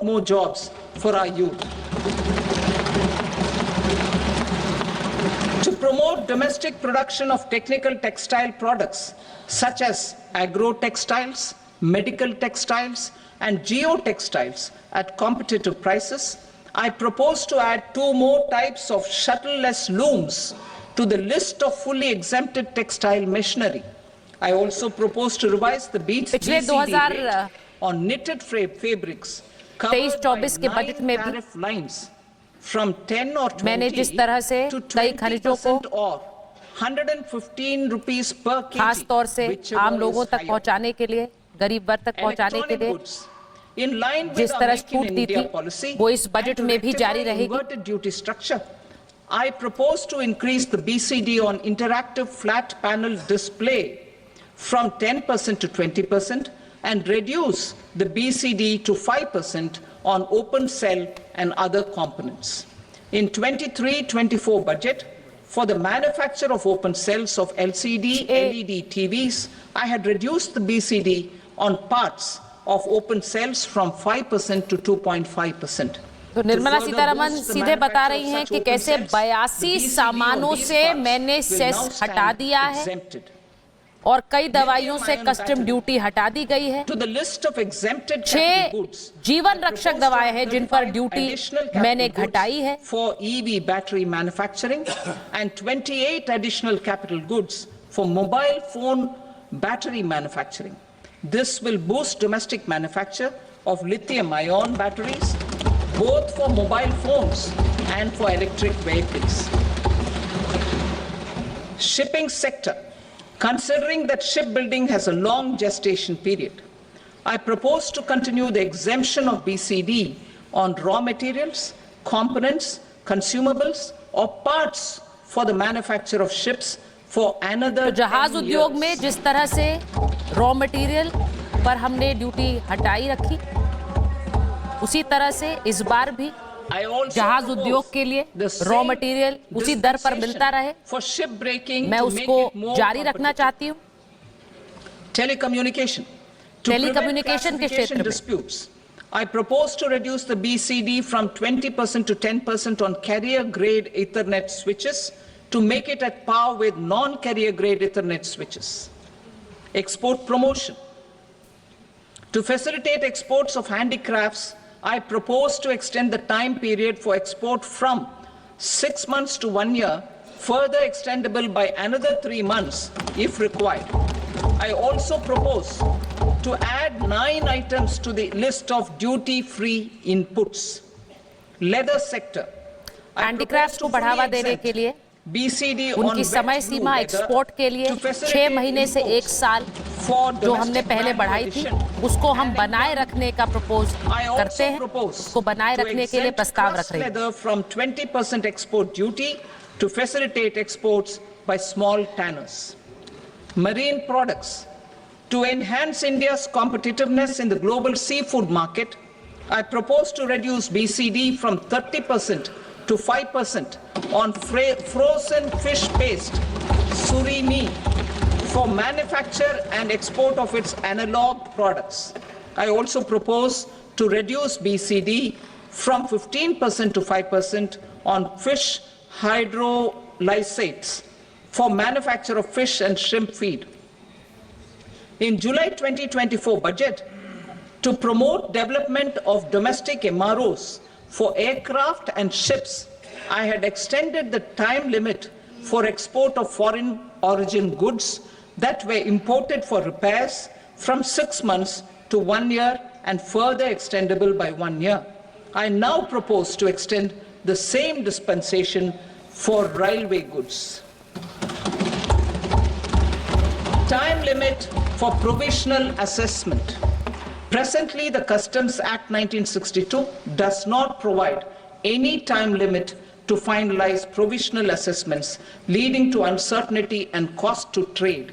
more jobs for our youth. To promote domestic production of technical textile products such as agro-textiles, medical textiles and geotextiles at competitive prices, I propose to add 2 more types of shuttle-less looms to the list of fully exempted textile machinery. I also propose to revise the BCD rate on knitted fabrics covered by 9 tariff lines from 10 or 20 to 20% or 115 rupees per kg. खास तौर से आम लोगों तक पहुंचाने के लिए, गरीब वर्ग तक पहुंचाने के लिए जिस तरह छूट दी थी वो इस बजट में भी जारी रहेगी। I propose to increase the BCD on interactive flat panel display from 10% to 20% and reduce the BCD to 5% on open cell and other components. In 23-24 budget, for the manufacture of open cells of LCD, LED TVs, I had reduced the BCD on parts of open cells from 5% to 2.5%. तो निर्मला सीतारमण सीधे बता रही हैं कि कैसे 82 सामानों से मैंने सेस हटा दिया है और कई दवाइयों से कस्टम ड्यूटी हटा दी गई है। 6 जीवन रक्षक दवाएं हैं जिन पर ड्यूटी मैंने घटाई है। For EV battery manufacturing and 28 additional capital goods for mobile phone battery manufacturing. This will boost domestic manufacture of lithium-ion batteries, both for mobile phones and for electric vehicles. Shipping sector. Considering that shipbuilding has a long gestation period, I propose to continue the exemption of BCD on raw materials, components, consumables or parts for the manufacture of ships for another 10 years. जहाज उद्योग में जिस तरह से raw material पर हमने duty हटाई रखी, उसी तरह से इस बार भी जहाज उद्योग के लिए रॉ मटेरियल उसी दर पर मिलता रहे, मैं उसको जारी रखना चाहती हूँ। टेलीकम्युनिकेशन के क्षेत्र में I propose to reduce the BCD from 20% to 10% on carrier grade Ethernet switches to make it at par with non-carrier grade Ethernet switches. Export promotion. To facilitate exports of handicrafts, I propose to extend the time period for export from 6 months to 1 year, further extendable by another 3 months if required. I also propose to add 9 items to the list of duty-free inputs. Leather sector. Handicraft को बढ़ावा देने के लिए BCD उनकी समय सीमा export के लिए 6 महीने से 1 साल जो हमने पहले बढ़ाई थी उसको हम बनाए रखने का प्रपोज करते हैं, उसको बनाए रखने के लिए प्रस्ताव रख रहे हैं। From 20% export duty to facilitate exports by small tanners. Marine products. To enhance India's competitiveness in the global seafood market, I propose to reduce BCD from 30% to 5% on frozen fish paste, surimi, for manufacture and export of its analog products. I also propose to reduce BCD from 15% to 5% on fish hydrolysates for manufacture of fish and shrimp feed. In July 2024 budget, to promote development of domestic MROs for aircraft and ships, I had extended the time limit for export of foreign origin goods that were imported for repairs from 6 months to 1 year and further extendable by 1 year. I now propose to extend the same dispensation for railway goods. Time limit for provisional assessment. Presently, the Customs Act 1962 does not provide any time limit to finalize provisional assessments, leading to uncertainty and cost to trade.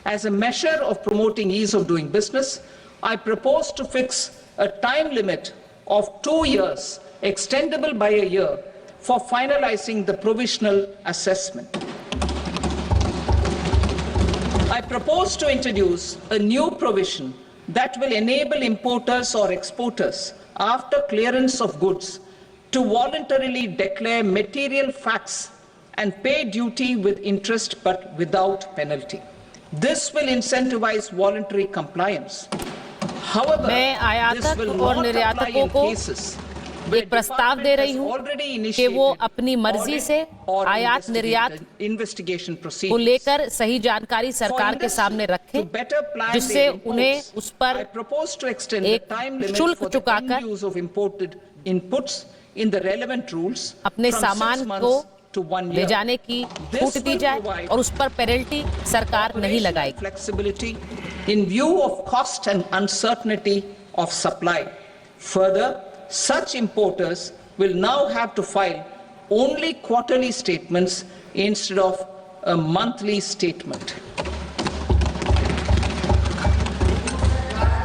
As a measure of promoting ease of doing business, I propose to fix a time limit of 2 years, extendable by a year, for finalizing the provisional assessment. I propose to introduce a new provision that will enable importers or exporters after clearance of goods, to voluntarily declare material facts and pay duty with interest but without penalty. This will incentivize voluntary compliance. However, मैं this will आयातक और not apply निर्यातकों in को cases where एक प्रस्ताव दे रही हूं कि वो अपनी मर्जी से आयात निर्यात को लेकर सही जानकारी सरकार के सामने रखें, जिससे उन्हें उस पर एक शुल्क चुकाकर अपने सामान को ले जाने की छूट दी जाए और उस पर पेनल्टी सरकार नहीं लगाएगी। In view of cost and uncertainty of supply. Further, such importers will now have to file only quarterly statements instead of a monthly statement.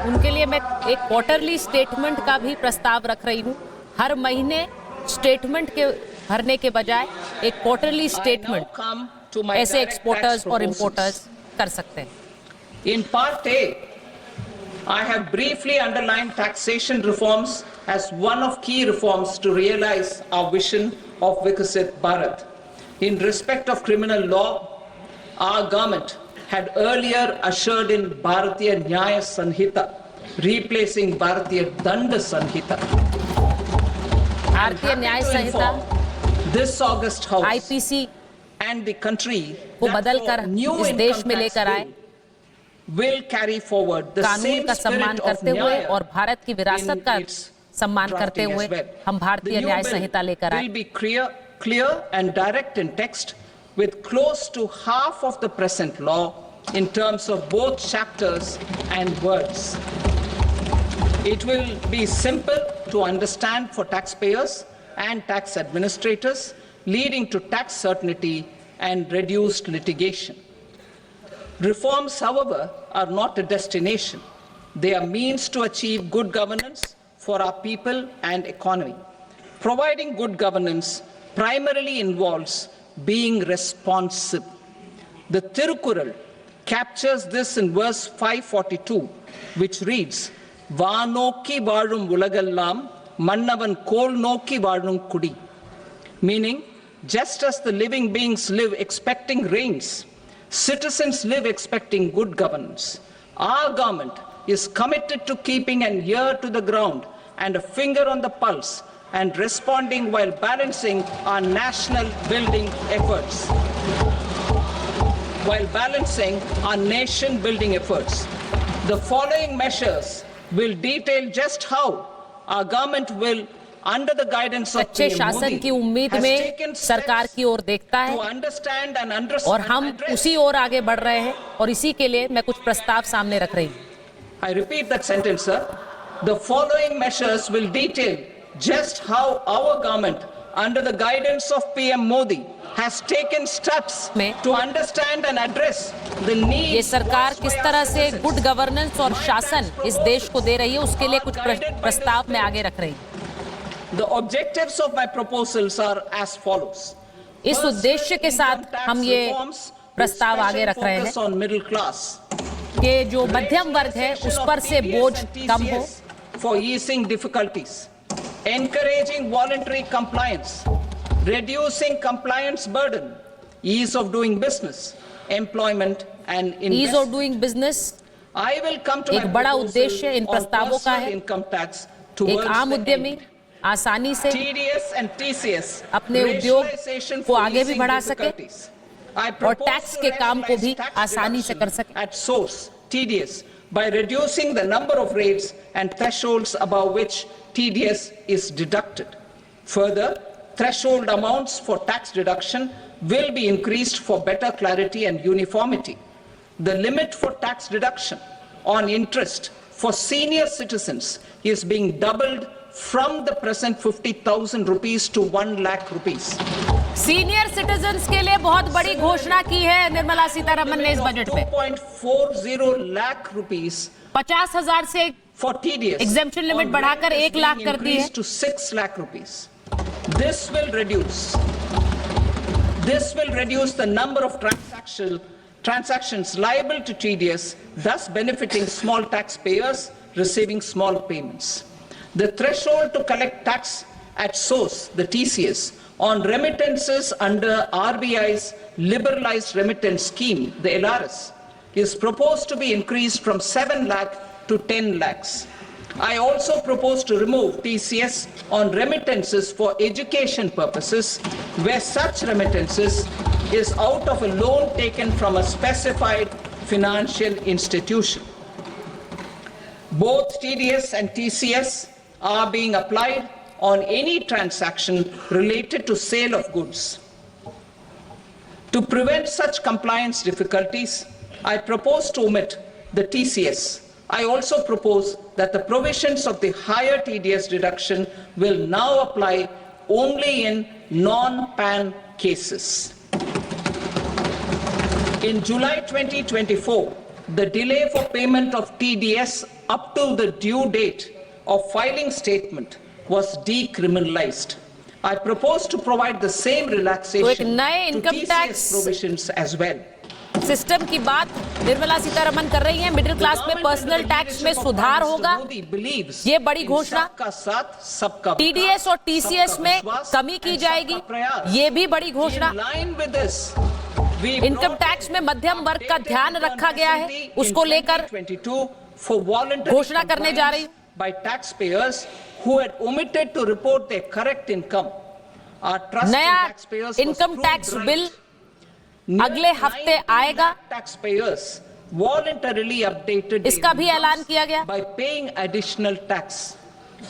उनके लिए मैं एक क्वार्टरली स्टेटमेंट का भी प्रस्ताव रख रही हूँ। हर महीने स्टेटमेंट के भरने के बजाय एक क्वार्टरली स्टेटमेंट ऐसे एक्सपोर्टर्स और इंपोर्टर्स कर सकते हैं। In Part A, I have briefly underlined taxation reforms as one of key reforms to realize our vision of Vikasit Bharat. In respect of criminal law, our government had earlier ushered in Bharatiya Nyaya Sanhita, replacing Bharatiya Danda Sanhita. भारतीय न्याय संहिता This August House IPC and the country को बदलकर इस देश में लेकर आए, will carry forward the कानून का same सम्मान spirit of करते हुए Nyaya और भारत की विरासत का in its सम्मान करते drafting हुए as well. हम भारतीय The new न्याय bill संहिता लेकर आए। will be clear and direct in text with close to half of the present law in terms of both chapters and words. It will be simple to understand for taxpayers and tax administrators, leading to tax certainty and reduced litigation. Reforms, however, are not a destination. They are means to achieve good governance for our people and economy. Providing good governance primarily involves being responsive. The Tirukural captures this in verse 542, which reads, Vanoki varum ulagallam, mannavan kol noki varum kudi. Meaning, just as the living beings live expecting rains, citizens live expecting good governance. Our government is committed to keeping an ear to the ground and a finger on the pulse and responding while balancing our national building efforts. The following measures will detail just how our government will, under the guidance of सच्चे PM शासन Modi, की उम्मीद has में taken सरकार steps की ओर देखता to है understand and और हम address. उसी ओर आगे बढ़ रहे हैं और इसी के लिए मैं कुछ प्रस्ताव सामने रख रही हूँ। I repeat that sentence, sir. The following measures will detail just how our government, under the guidance of PM Modi, has taken steps to understand and address the needs. ये सरकार किस तरह से गुड गवर्नेंस और शासन इस देश को दे रही है, उसके लिए कुछ प्रस्ताव मैं आगे रख रही हूँ। The objectives of my proposals are as follows. इस उद्देश्य के साथ हम ये प्रस्ताव आगे रख रहे हैं कि जो मध्यम वर्ग है उस पर से बोझ कम हो, for easing difficulties, encouraging voluntary compliance, reducing compliance burden, ease of doing business, employment and ease of doing business I will come to एक बड़ा उद्देश्य इन प्रस्तावों का है। income tax एक towards आम the उद्यमी end. आसानी से TDS and TCS अपने उद्योग rationalization को for आगे भी easing बढ़ा सके difficulties. I और propose टैक्स to के काम को भी rationalize tax आसानी से कर deduction सके। at source TDS by reducing the number of rates and thresholds above which TDS is deducted. Further, threshold amounts for tax deduction will be increased for better clarity and uniformity. The limit for tax deduction on interest for senior citizens is being doubled from the present 50,000 rupees to 1 lakh rupees. Senior citizens के लिए बहुत बड़ी घोषणा की है निर्मला सीतारमन ने इस budget में। 2.40 lakh rupees 50,000 से for TDS Exemption limit on बढ़ाकर rate is 1 लाख being कर दी है। increased to 6 lakh rupees. This will reduce the number of transactions liable to TDS, thus benefiting small taxpayers receiving small payments. The threshold to collect tax at source, the TCS, on remittances under RBI's liberalized remittance scheme, the LRS, is proposed to be increased from 7 lakh to 10 lakhs. I also propose to remove TCS on remittances for education purposes, where such remittances is out of a loan taken from a specified financial institution. Both TDS and TCS are being applied on any transaction related to sale of goods. To prevent such compliance difficulties, I propose to omit the TCS. I also propose that the provisions of the higher TDS deduction will now apply only in non-PAN cases. In July 2024, the delay for payment of TDS up to the due date of filing statement was decriminalized. I propose to provide the same relaxation to TCS provisions as well. System की बात निर्मला सीतारमण कर रही हैं। Middle class में personal tax में सुधार होगा, ये बड़ी घोषणा। टीडीएस और टीसीएस में कमी की जाएगी, ये भी बड़ी घोषणा। इनकम टैक्स में मध्यम वर्ग का ध्यान रखा गया है, उसको लेकर घोषणा करने जा रही हूं। By taxpayers who had omitted to report their correct income. Our trusted taxpayers was income proved tax right. Bill अगले हफ्ते आएगा, taxpayers voluntarily updated इसका भी ऐलान किया गया by paying additional tax.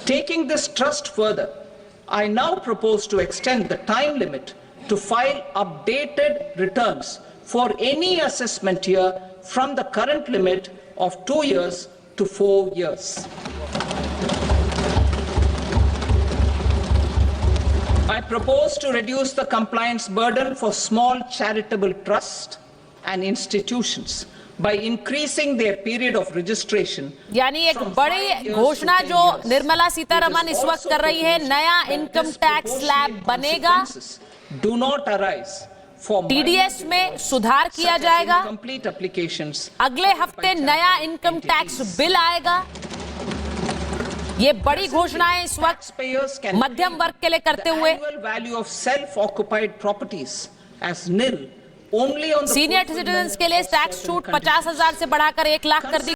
Taking this trust further, I now propose to extend the time limit to file updated returns for any assessment year from the current limit of 2 years to 4 years. I propose to reduce the compliance burden for small charitable trusts and institutions by increasing their period of registration. यानी एक बड़ी घोषणा जो निर्मला सीतारमण इस वक्त कर रही है, नया इनकम टैक्स स्लैब बनेगा, Do not arise for TDS में सुधार किया जाएगा, complete applications. अगले हफ्ते नया इनकम टैक्स बिल आएगा। ये बड़ी घोषणाएं इस वक्त मध्यम वर्ग के लिए करते हुए सीनियर सिटीजन्स के लिए टैक्स छूट 50,000 से बढ़ाकर 1 लाख कर दी